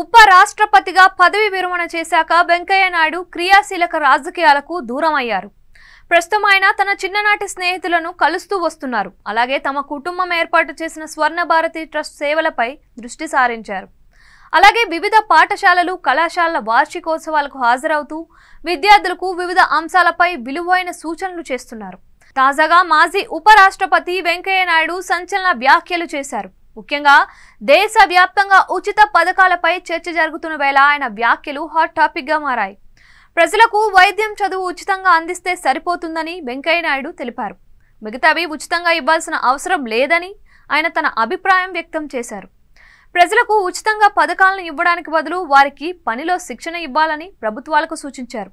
ఉప రాష్ట్రపతిగా పదవి విరమణ చేశాక వెంకయ్య నాయుడు క్రియాశీలక రాజకీయాలకు దూరమయ్యారు. ప్రస్తుతం ఆయన తన చిన్ననాటి స్నేహితులను కలుస్తూ వస్తున్నారు. అలాగే తమ కుటుంబం ఏర్పాటు చేసిన స్వర్ణ భారతి ట్రస్ట్ సేవలపై దృష్టి సారించారు. అలాగే వివిధ పాఠశాలలు, కళాశాలల వార్షికోత్సవాలకు హాజరవుతూ విద్యార్థులకు వివిధ అంశాలపై విలువైన సూచనలు చేస్తున్నారు. తాజాగా మాజీ ఉప రాష్ట్రపతి వెంకయ్య నాయుడు సంచలన వ్యాఖ్యలు చేశారు. ముఖ్యంగా దేశవ్యాప్తంగా ఉచిత పథకాలపై చర్చ జరుగుతున్న వేళ ఆయన వ్యాఖ్యలు హాట్ టాపిక్ గా మారాయి. ప్రజలకు వైద్యం, చదువు ఉచితంగా అందిస్తే సరిపోతుందని వెంకయ్య నాయుడు తెలిపారు. మిగతావి ఉచితంగా ఇవ్వాల్సిన అవసరం లేదని ఆయన తన అభిప్రాయం వ్యక్తం చేశారు. ప్రజలకు ఉచితంగా పథకాలను ఇవ్వడానికి బదులు వారికి పనిలో శిక్షణ ఇవ్వాలని ప్రభుత్వాలకు సూచించారు.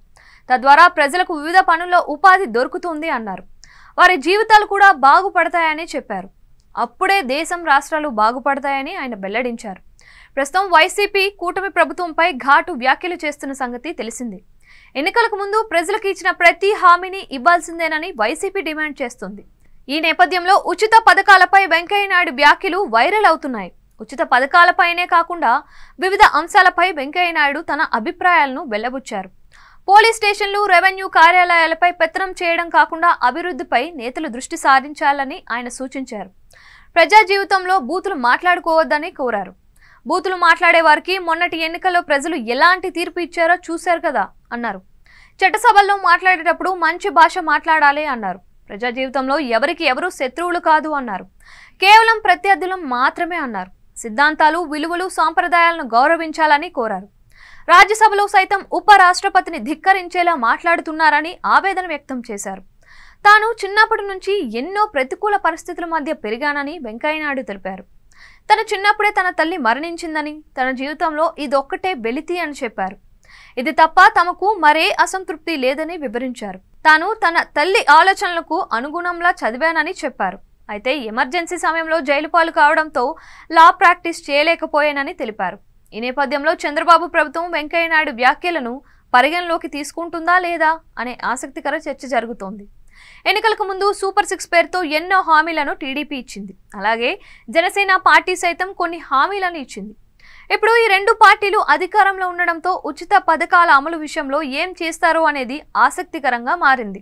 తద్వారా ప్రజలకు వివిధ పనుల్లో ఉపాధి దొరుకుతుంది అన్నారు. వారి జీవితాలు కూడా బాగుపడతాయని చెప్పారు. అప్పుడే దేశం, రాష్ట్రాలు బాగుపడతాయని ఆయన వెల్లడించారు. ప్రస్తుతం వైసీపీ కూటమి ప్రభుత్వంపై ఘాటు వ్యాఖ్యలు చేస్తున్న సంగతి తెలిసింది. ఎన్నికలకు ముందు ప్రజలకు ఇచ్చిన ప్రతి హామీని ఇవ్వాల్సిందేనని వైసీపీ డిమాండ్ చేస్తుంది. ఈ నేపథ్యంలో ఉచిత పథకాలపై వెంకయ్య నాయుడు వ్యాఖ్యలు వైరల్ అవుతున్నాయి. ఉచిత పథకాలపైనే కాకుండా వివిధ అంశాలపై వెంకయ్య నాయుడు తన అభిప్రాయాలను వెల్లబుచ్చారు. పోలీస్ స్టేషన్లు, రెవెన్యూ కార్యాలయాలపై పెత్తనం చేయడం కాకుండా అభివృద్ధిపై నేతలు దృష్టి సారించాలని ఆయన సూచించారు. ప్రజా జీవితంలో బూతులు మాట్లాడుకోవద్దని కోరారు. బూతులు మాట్లాడే వారికి మొన్నటి ఎన్నికల్లో ప్రజలు ఎలాంటి తీర్పు ఇచ్చారో చూశారు కదా అన్నారు. చట్టసభల్లో మాట్లాడేటప్పుడు మంచి భాష మాట్లాడాలి అన్నారు. ప్రజా జీవితంలో ఎవరికి ఎవరు శత్రువులు కాదు అన్నారు. కేవలం ప్రత్యర్థులం మాత్రమే అన్నారు. సిద్ధాంతాలు, విలువలు, సాంప్రదాయాలను గౌరవించాలని కోరారు. రాజ్యసభలో సైతం ఉప రాష్ట్రపతిని ధిక్కరించేలా మాట్లాడుతున్నారని ఆవేదన వ్యక్తం చేశారు. తాను చిన్నప్పటి నుంచి ఎన్నో ప్రతికూల పరిస్థితుల మధ్య పెరిగానని వెంకయ్య నాయుడు తెలిపారు. తన చిన్నప్పుడే తన తల్లి మరణించిందని, తన జీవితంలో ఇదొక్కటే వెలితి అని చెప్పారు. ఇది తప్ప తమకు మరే అసంతృప్తి లేదని వివరించారు. తాను తన తల్లి ఆలోచనలకు అనుగుణంలా చదివానని చెప్పారు. అయితే ఎమర్జెన్సీ సమయంలో జైలు పాలు కావడంతో లా ప్రాక్టీస్ చేయలేకపోయానని తెలిపారు. ఈ నేపథ్యంలో చంద్రబాబు ప్రభుత్వం వెంకయ్య నాయుడు వ్యాఖ్యలను పరిగణలోకి తీసుకుంటుందా లేదా అనే ఆసక్తికర చర్చ జరుగుతోంది. ఎన్నికలకు ముందు సూపర్ 6 పేరుతో ఎన్నో హామీలను టీడీపీ ఇచ్చింది. అలాగే జనసేన పార్టీ సైతం కొన్ని హామీలను ఇచ్చింది. ఇప్పుడు ఈ రెండు పార్టీలు అధికారంలో ఉండడంతో ఉచిత పథకాల అమలు విషయంలో ఏం చేస్తారో అనేది ఆసక్తికరంగా మారింది.